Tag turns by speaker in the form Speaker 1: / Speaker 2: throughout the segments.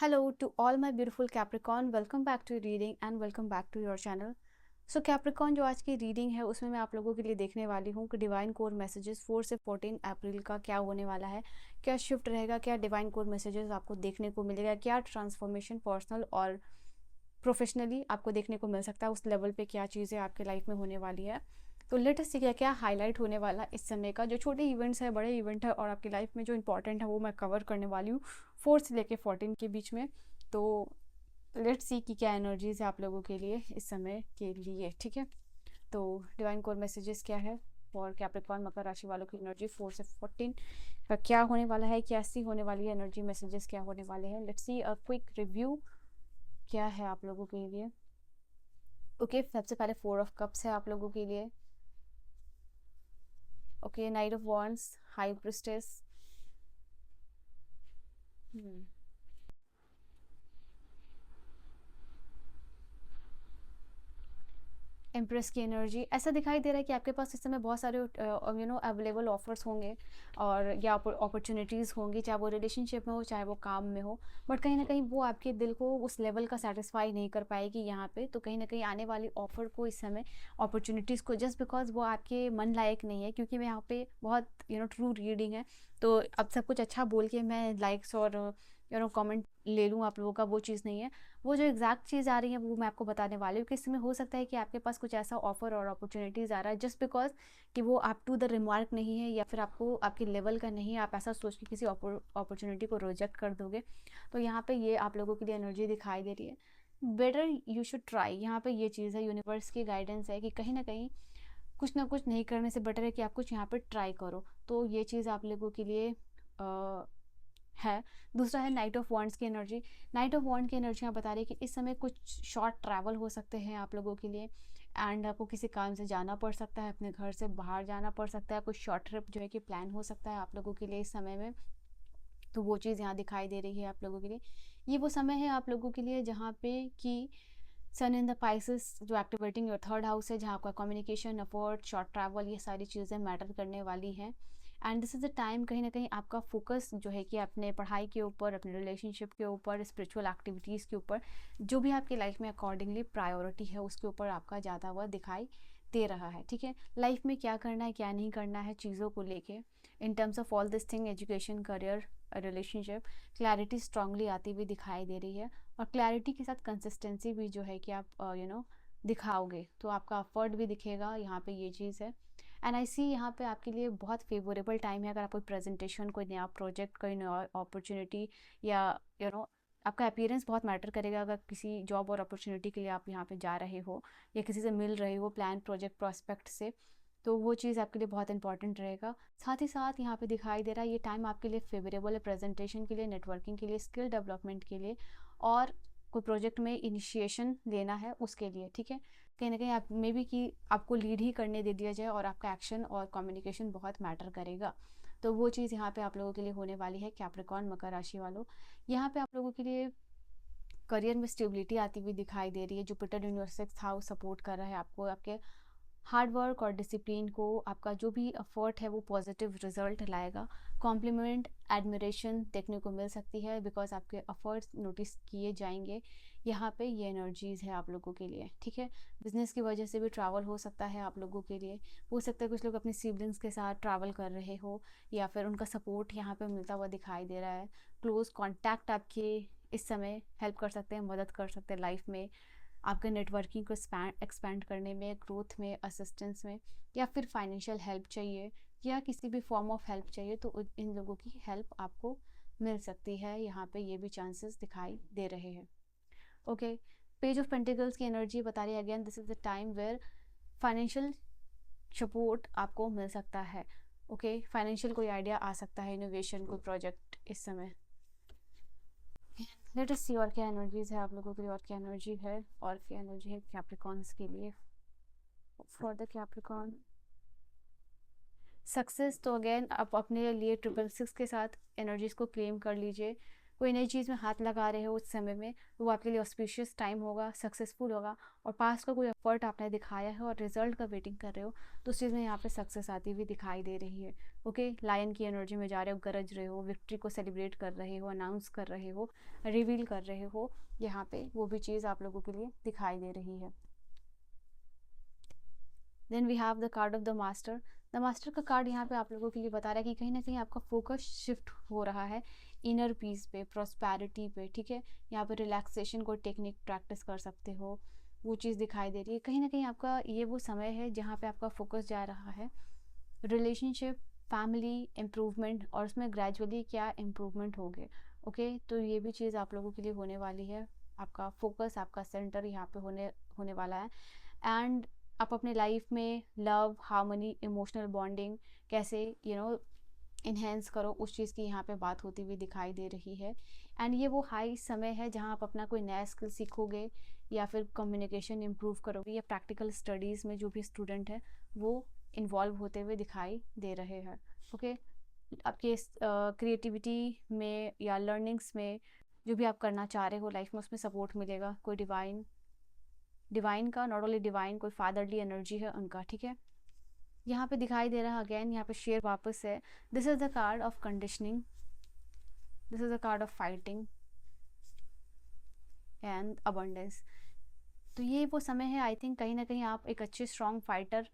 Speaker 1: Hello to all my beautiful Capricorn. Welcome back to your reading and welcome back to your channel. So Capricorn जो आज की reading है उसमें मैं आप लोगों के लिए देखने वाली हूँ कि डिवाइन कोर मैसेजेस 4 से 14 अप्रैल का क्या होने वाला है, क्या शिफ्ट रहेगा, क्या डिवाइन कोर मैसेजेस आपको देखने को मिलेगा, क्या ट्रांसफॉर्मेशन पर्सनल और प्रोफेशनली आपको देखने को मिल सकता है, उस लेवल पे क्या चीज़ें आपके लाइफ में होने वाली है। तो लेटेस्ट सी क्या क्या हाईलाइट होने वाला इस समय का, जो छोटे इवेंट्स है, बड़े इवेंट है और आपकी लाइफ में जो इंपॉर्टेंट है वो मैं कवर करने वाली हूँ 4 से लेके 14 के बीच में। तो लेट्स सी कि क्या एनर्जीज है आप लोगों के लिए इस समय के लिए, ठीक है। तो डिवाइन कोर मैसेजेस क्या है और कैप्रिकॉर्न मकर राशि वालों की एनर्जी 4 से 14 का क्या होने वाला है, कैसी होने वाली है एनर्जी, मैसेजेस क्या होने वाले हैं। Let's see a quick review क्या है आप लोगों के लिए। ओके, सबसे पहले 4 ऑफ कप्स है आप लोगों के लिए। Okay, night of wands, high priestess, empress की एनर्जी। ऐसा दिखाई दे रहा है कि आपके पास इस समय बहुत सारे अवेलेबल ऑफर्स होंगे और या अपॉर्चुनिटीज़ होंगी, चाहे वो रिलेशनशिप में हो चाहे वो काम में हो, बट कहीं ना कहीं वो आपके दिल को उस लेवल का सेटिस्फाई नहीं कर पाएगी यहाँ पे। तो कहीं ना कहीं आने वाली ऑफर को इस समय, अपॉर्चुनिटीज़ को, जस्ट बिकॉज वो आपके मन लायक नहीं है, क्योंकि मैं यहाँ पे बहुत ट्रू रीडिंग है, तो अब सब कुछ अच्छा बोल के मैं लाइक्स और कमेंट ले लूँ आप लोगों का, वो चीज़ नहीं है। वो जो एग्जैक्ट चीज़ आ रही है वो मैं आपको बताने वाली हूँ कि इसमें हो सकता है कि आपके पास कुछ ऐसा ऑफर और अपॉर्चुनिटीज़ आ रहा है जस्ट बिकॉज कि वो आप टू द रिमार्क नहीं है या फिर आपको आपके लेवल का नहीं है, आप ऐसा सोच के किसी अपॉर्चुनिटी को रिजेक्ट कर दोगे। तो यहाँ पे ये आप लोगों के लिए एनर्जी दिखाई दे रही है। बेटर यू शुड ट्राई, यहाँ पे ये चीज़ है, यूनिवर्स की गाइडेंस है कि कहीं ना कहीं कुछ ना कुछ नहीं करने से बेटर है कि आप कुछ यहाँ पे ट्राई करो। तो ये चीज़ आप लोगों के लिए है। दूसरा है नाइट ऑफ वॉन्ड्स की एनर्जी। नाइट ऑफ वॉन्ड की एनर्जी यहाँ बता रही है कि इस समय कुछ शॉर्ट ट्रैवल हो सकते हैं आप लोगों के लिए, एंड आपको किसी काम से जाना पड़ सकता है, अपने घर से बाहर जाना पड़ सकता है, कुछ शॉर्ट ट्रिप जो है कि प्लान हो सकता है आप लोगों के लिए इस समय में। तो वो चीज़ यहाँ दिखाई दे रही है आप लोगों के लिए। ये वो समय है आप लोगों के लिए जहाँ पे कि सन इन द पाइसेस जो एक्टिवेटिंग योर थर्ड हाउस है, जहाँ आपका कम्युनिकेशन, अफोर्ट, शॉर्ट ट्रैवल, ये सारी चीज़ें मैटर करने वाली हैं। And this is the time कहीं ना कहीं आपका फोकस जो है कि अपने पढ़ाई के ऊपर, अपने रिलेशनशिप के ऊपर, स्पिरिचुअल एक्टिविटीज़ के ऊपर, जो भी आपकी लाइफ में अकॉर्डिंगली प्रायोरिटी है उसके ऊपर आपका ज़्यादा हुआ दिखाई दे रहा है, ठीक है। लाइफ में क्या करना है क्या नहीं करना है चीज़ों को लेके, in terms of all this thing, education, career, relationship, clarity strongly आती हुई दिखाई दे रही है। और क्लैरिटी के साथ कंसिस्टेंसी भी जो है कि आप दिखाओगे तो आपका एफर्ट भी दिखेगा, यहाँ पे ये चीज़ है। एंड आई सी यहाँ पे आपके लिए बहुत फेवरेबल टाइम है, अगर आप कोई प्रेजेंटेशन, कोई नया प्रोजेक्ट, कोई नया अपॉर्चुनिटी या आपका अपीयरेंस बहुत मैटर करेगा। अगर किसी जॉब और अपॉर्चुनिटी के लिए आप यहाँ पे जा रहे हो या किसी से मिल रहे हो प्लान, प्रोजेक्ट, प्रोस्पेक्ट से, तो वो चीज़ आपके लिए बहुत इंपॉर्टेंट रहेगा। साथ ही साथ यहाँ पे दिखाई दे रहा है ये टाइम आपके लिए फेवरेबल है प्रेजेंटेशन के लिए, नेटवर्किंग के लिए, स्किल डेवलपमेंट के लिए, और कोई प्रोजेक्ट में इनिशिएशन लेना है उसके लिए, ठीक है। कहीं ना कहीं आप मे बी कि आपको लीड ही करने दे दिया जाए और आपका एक्शन और कम्युनिकेशन बहुत मैटर करेगा। तो वो चीज़ यहाँ पे आप लोगों के लिए होने वाली है कैप्रिकॉर्न मकर राशि वालों। यहाँ पे आप लोगों के लिए करियर में स्टेबिलिटी आती हुई दिखाई दे रही है। Jupiter in your sixth house support कर रहा है आपको, आपके हार्ड वर्क और डिसिप्लिन को, आपका जो भी एफर्ट है वो पॉजिटिव रिजल्ट लाएगा। कॉम्प्लीमेंट, एडमिरेशन देखने को मिल सकती है बिकॉज आपके एफर्ट्स नोटिस किए जाएंगे। यहाँ पे ये एनर्जीज़ है आप लोगों के लिए, ठीक है। बिजनेस की वजह से भी ट्रैवल हो सकता है आप लोगों के लिए। हो सकता है कुछ लोग अपने सिबलिंग्स के साथ ट्रैवल कर रहे हो या फिर उनका सपोर्ट यहाँ पे मिलता हुआ दिखाई दे रहा है। क्लोज कॉन्टैक्ट आपके इस समय हेल्प कर सकते हैं, मदद कर सकते हैं लाइफ में, आपके नेटवर्किंग को एक्सपैंड करने में, ग्रोथ में, असिस्टेंस में, या फिर फाइनेंशियल हेल्प चाहिए या किसी भी फॉर्म ऑफ हेल्प चाहिए तो इन लोगों की हेल्प आपको मिल सकती है। यहाँ पे ये भी चांसेस दिखाई दे रहे हैं। ओके, पेज ऑफ पेंटिकल्स की एनर्जी बता रही है again this is the time where financial support आपको मिल सकता है। ओके, फाइनेंशियल कोई आइडिया आ सकता है, इनोवेशन, कोई प्रोजेक्ट इस समय। लेट अस सी और क्या एनर्जीज है आप लोगों के लिए, और क्या एनर्जी है, और क्या एनर्जी है कैप्रिकॉन्स के लिए फॉर द कैप्रिकॉन। सक्सेस, तो अगेन आप अपने लिए 666 के साथ एनर्जीज को क्लेम कर लीजिए। कोई नई चीज़ में हाथ लगा रहे हो उस समय में, तो वो आपके लिए ऑस्पिशियस टाइम होगा, सक्सेसफुल होगा। और पास्ट का कोई एफर्ट आपने दिखाया है और रिजल्ट का वेटिंग कर रहे हो, तो उस चीज़ में यहाँ पे सक्सेस आती हुई दिखाई दे रही है। ओके, लायन की एनर्जी में जा रहे हो, गरज रहे हो, विक्ट्री को सेलिब्रेट कर रहे हो, अनाउंस कर रहे हो, रिवील कर रहे हो, यहाँ पे वो भी चीज़ आप लोगों के लिए दिखाई दे रही है। Then we have the card of the master. The master का कार्ड यहाँ पे आप लोगों के लिए बता रहा है कि कहीं ना कहीं आपका फोकस शिफ्ट हो रहा है इनर पीस पे, प्रॉस्पेरिटी पे, ठीक है। यहाँ पे रिलैक्सेशन को टेक्निक प्रैक्टिस कर सकते हो, वो चीज़ दिखाई दे रही है। कहीं ना कहीं आपका ये वो समय है जहाँ पे आपका फोकस जा रहा है रिलेशनशिप, फैमिली इम्प्रूवमेंट, और उसमें ग्रेजुअली क्या इम्प्रूवमेंट होंगे। ओके, तो ये भी चीज़ आप लोगों के लिए होने वाली है। आपका फोकस, आपका सेंटर यहाँ पे होने वाला है। एंड आप अपने लाइफ में लव, हार्मनी, इमोशनल बॉन्डिंग कैसे इन्हेंस करो, उस चीज़ की यहाँ पे बात होती हुई दिखाई दे रही है। एंड ये वो हाई समय है जहाँ आप अपना कोई नया स्किल सीखोगे, या फिर कम्युनिकेशन इम्प्रूव करोगे, या प्रैक्टिकल स्टडीज़ में जो भी स्टूडेंट है वो इन्वॉल्व होते हुए दिखाई दे रहे हैं। ओके, आपके क्रिएटिविटी में या लर्निंग्स में जो भी आप करना चाह रहे हो लाइफ में, उसमें सपोर्ट मिलेगा। कोई डिवाइन का, नॉट ओनली डिवाइन, कोई फादरली एनर्जी है उनका, ठीक है। यहाँ पे दिखाई दे रहा है अगेन, यहाँ पे शेयर वापस है। This is the card of conditioning, this is the card of fighting and abundance. तो ये वो समय है, आई थिंक कहीं ना कहीं आप एक अच्छे स्ट्रॉन्ग फाइटर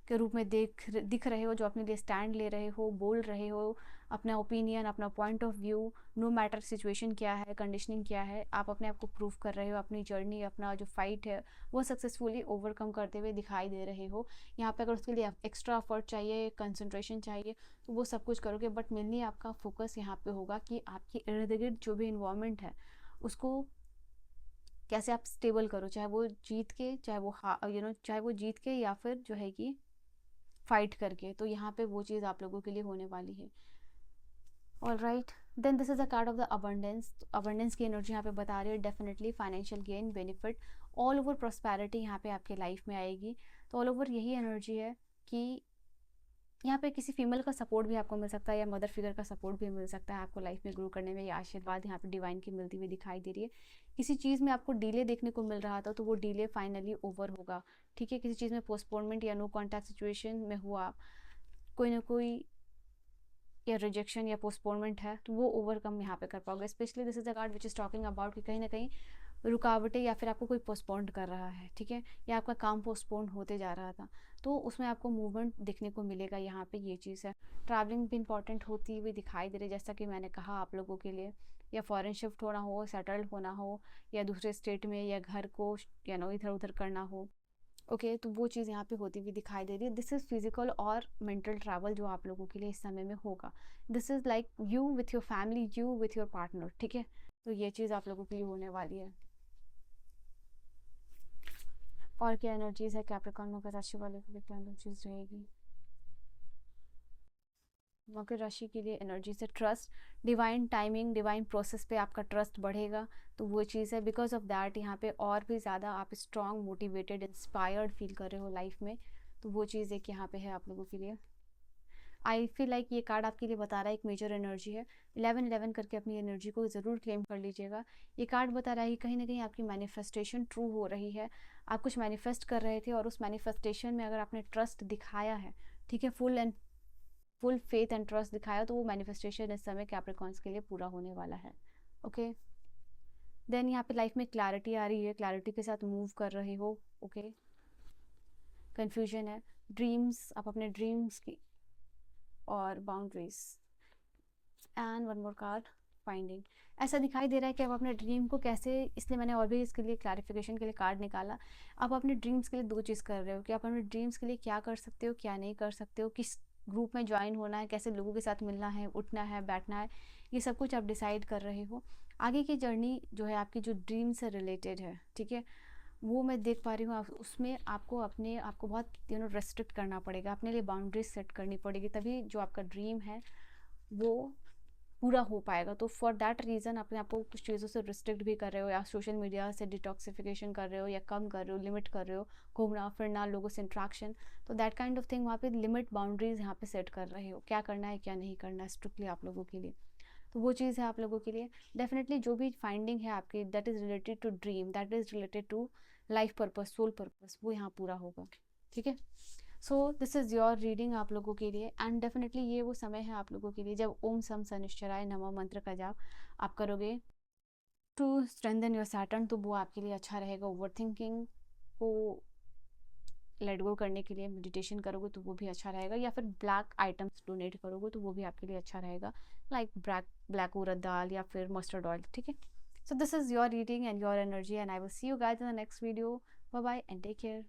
Speaker 1: के रूप में दिख रहे हो, जो अपने लिए स्टैंड ले रहे हो, बोल रहे हो अपना ओपिनियन, अपना point of view, no matter situation क्या है, कंडीशनिंग क्या है, आप अपने आप को प्रूव कर रहे हो, अपनी जर्नी, अपना जो फाइट है वो सक्सेसफुली ओवरकम करते हुए दिखाई दे रहे हो। यहाँ पे अगर उसके लिए एक्स्ट्रा एफर्ट चाहिए, कंसंट्रेशन चाहिए, तो वो सब कुछ करोगे, बट मेनली आपका फोकस यहाँ पे होगा कि आपके इर्द गिर्द जो भी इन्वायरमेंट है उसको कैसे आप स्टेबल करो, चाहे वो जीत के, चाहे वो चाहे वो जीत के या फिर जो है कि फाइट करके। तो यहाँ पे वो चीज़ आप लोगों के लिए होने वाली है। All right, then this is a card of the abundance. Abundance की एनर्जी यहाँ पे बता रही है definitely financial gain, benefit, all over prosperity यहाँ पे आपके लाइफ में आएगी। तो ऑल ओवर यही एनर्जी है कि यहाँ पे किसी फीमेल का सपोर्ट भी आपको मिल सकता है, या मदर फिगर का सपोर्ट भी मिल सकता है आपको लाइफ में ग्रो करने में। ये आशीर्वाद यहाँ पे डिवाइन की मिलती हुई दिखाई दे रही है। किसी चीज़ में आपको डिले देखने को मिल रहा था, तो वो डिले फाइनली ओवर होगा, ठीक है। किसी चीज़ में पोस्टपोनमेंट या नो कॉन्टैक्ट सिचुएशन में हुआ कोई ना कोई, या रिजेक्शन या पोस्टपोनमेंट है, तो वो ओवरकम यहाँ पे कर पाओगे। Specially this is the card which is talking about कि कहीं ना कहीं रुकावटें, या फिर आपको कोई पोस्टपोन कर रहा है, ठीक है, या आपका काम पोस्टपोन होते जा रहा था, तो उसमें आपको मूवमेंट देखने को मिलेगा। यहाँ पे ये चीज़ है। ट्रैवलिंग भी इंपॉर्टेंट होती हुई दिखाई दे रही है, जैसा कि मैंने कहा आप लोगों के लिए, या फॉरेन शिफ्ट होना हो, सेटल्ड होना हो, या दूसरे स्टेट में, या घर को इधर उधर करना हो। ओके, तो वो चीज़ यहाँ पे होती हुई दिखाई दे रही है। दिस इज़ फिजिकल और मेंटल ट्रैवल जो आप लोगों के लिए इस समय में होगा। This is like you with your family, you with your partner, ठीक है। तो ये चीज़ आप लोगों के लिए होने वाली है। और क्या एनर्जीज है कैप्रिकॉर्न मकर राशि वाले के लिए, क्या एनर्जीज रहेगी मकर राशि के लिए? एनर्जी से trust, divine timing, divine process पे आपका ट्रस्ट बढ़ेगा। तो वो चीज़ है, बिकॉज ऑफ दैट यहाँ पे और भी ज़्यादा आप स्ट्रॉन्ग, मोटिवेटेड, इंस्पायर्ड फील कर रहे हो लाइफ में। तो वो चीज़ एक यहाँ पे है आप लोगों के लिए। आई फील लाइक ये कार्ड आपके लिए बता रहा है एक मेजर एनर्जी है। 11-11 करके अपनी एनर्जी को ज़रूर क्लेम कर लीजिएगा। ये कार्ड बता रहा है कि कहीं ना कहीं आपकी मैनिफेस्टेशन ट्रू हो रही है। आप कुछ मैनिफेस्ट कर रहे थे, और उस मैनिफेस्टेशन में अगर आपने ट्रस्ट दिखाया है, ठीक है, फुल फेथ एंड ट्रस्ट दिखाया, तो वो मैनिफेस्टेशन इस समय कैप्रिकॉर्न्स के लिए पूरा होने वाला है। ओके, देन यहाँ पे लाइफ में क्लैरिटी आ रही है, क्लैरिटी के साथ मूव कर रहे हो। ओके, कन्फ्यूजन है, ड्रीम्स, आप अपने ड्रीम्स की, और boundaries, and one more card, finding. ऐसा दिखाई दे रहा है कि आप अपने ड्रीम को कैसे, इसलिए मैंने और भी इसके लिए क्लैरिफिकेशन के लिए कार्ड निकाला। आप अपने ड्रीम्स के लिए दो चीज़ कर रहे हो कि आप अपने ड्रीम्स के लिए क्या कर सकते हो, क्या नहीं कर सकते हो, किस ग्रुप में ज्वाइन होना है, कैसे लोगों के साथ मिलना है, उठना है, बैठना है, ये सब कुछ आप डिसाइड कर रहे हो। आगे की जर्नी जो है आपकी, जो ड्रीम से रिलेटेड है, ठीक है, वो मैं देख पा रही हूँ। उसमें आपको अपने आपको बहुत रेस्ट्रिक्ट करना पड़ेगा, अपने लिए बाउंड्रीज सेट करनी पड़ेगी, तभी जो आपका ड्रीम है वो पूरा हो पाएगा। तो फॉर दैट रीज़न अपने आप को कुछ चीज़ों से रिस्ट्रिक्ट भी कर रहे हो, या सोशल मीडिया से डिटॉक्सिफिकेशन कर रहे हो, या कम कर रहे हो, लिमिट कर रहे हो, घूमना फिरना, लोगों से इंट्रैक्शन। तो दैट काइंड ऑफ थिंग, वहाँ पे लिमिट, बाउंड्रीज यहाँ पे सेट कर रहे हो, क्या करना है क्या नहीं करना है स्ट्रिक्टली आप लोगों के लिए। तो वो चीज़ है आप लोगों के लिए। डेफिनेटली जो भी फाइंडिंग है आपकी, that is related to dream, that is related to life purpose, soul purpose, वो यहाँ पूरा होगा। ठीक है, so this is your reading आप लोगों के लिए। एंड डेफिनेटली ये वो समय है आप लोगों के लिए जब ओम सम शनिश्चराय नमः मंत्र का जाप आप करोगे टू स्ट्रेंथन योर सैटर्न, तो वो आपके लिए अच्छा रहेगा। ओवर थिंकिंग को लेट गो करने के लिए मेडिटेशन करोगे तो वो भी अच्छा रहेगा, या फिर ब्लैक आइटम्स डोनेट करोगे तो वो भी आपके लिए अच्छा रहेगा, लाइक ब्लैक उड़द दाल या फिर मस्टर्ड ऑयल। ठीक है, so this is your reading and your energy, and I will see you guys in the next video. Bye bye and take care.